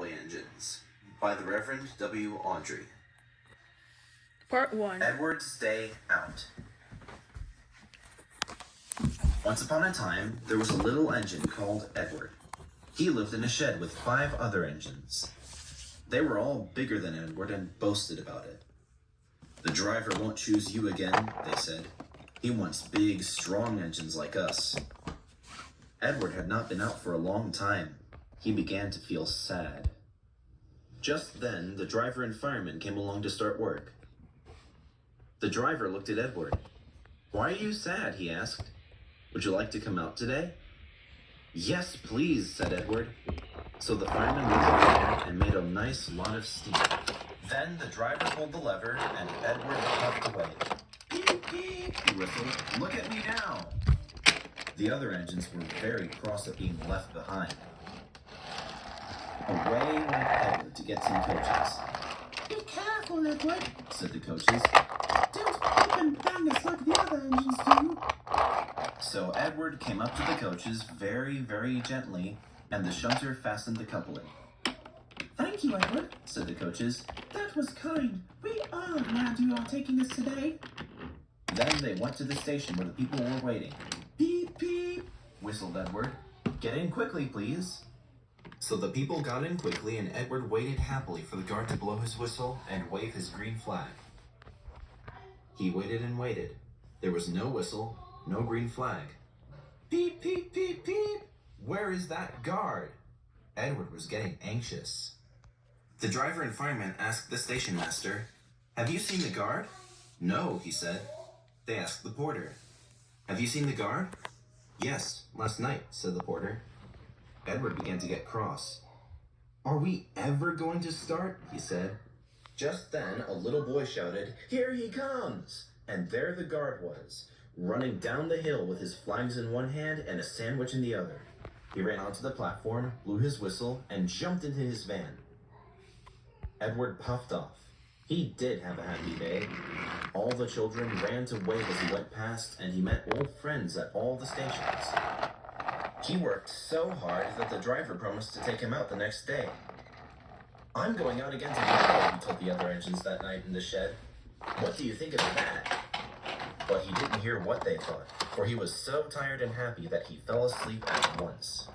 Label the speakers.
Speaker 1: Railway Engines by the Reverend W. Audrey.
Speaker 2: Part 1.
Speaker 1: Edward's Day Out. Once upon a time, there was a little engine called Edward. He lived in a shed with 5 other engines. They were all bigger than Edward and boasted about it. "The driver won't choose you again," they said. "He wants big, strong engines like us." Edward had not been out for a long time. He began to feel sad. Just then, the driver and fireman came along to start work. The driver looked at Edward. "Why are you sad?" he asked. "Would you like to come out today?" "Yes, please," said Edward. So the fireman lit the fire and made a nice lot of steam. Then the driver pulled the lever and Edward puffed away. "Beep, beep," he whistled. "Look at me now." The other engines were very cross at being left behind. Away went Edward to get some coaches.
Speaker 3: "Be careful, Edward,"
Speaker 1: said the coaches.
Speaker 3: "Don't beep and bang us like the other engines do."
Speaker 1: So Edward came up to the coaches very, very gently, and the shunter fastened the coupling.
Speaker 3: "Thank you, Edward.
Speaker 1: Said the coaches.
Speaker 3: That was kind. We are glad you are taking us today."
Speaker 1: Then they went to the station where the people were waiting.
Speaker 3: "Beep, beep."
Speaker 1: Whistled Edward. "Get in quickly, please." So the people got in quickly, and Edward waited happily for the guard to blow his whistle and wave his green flag. He waited and waited. There was no whistle, no green flag. Beep, beep, beep, beep. Where is that guard? Edward was getting anxious. The driver and fireman asked the station master, "Have you seen the guard?" "No," he said. They asked the porter, "Have you seen the guard?" "Yes, last night," said the porter. Edward began to get cross. "Are we ever going to start?" he said. Just then, a little boy shouted, "Here he comes!" And there the guard was, running down the hill with his flags in one hand and a sandwich in the other. He ran onto the platform, blew his whistle, and jumped into his van. Edward puffed off. He did have a happy day. All the children ran to wave as he went past, and he met old friends at all the stations. He worked so hard that the driver promised to take him out the next day. "I'm going out again tomorrow," he told the other engines that night in the shed. "What do you think of that?" But he didn't hear what they thought, for he was so tired and happy that he fell asleep at once.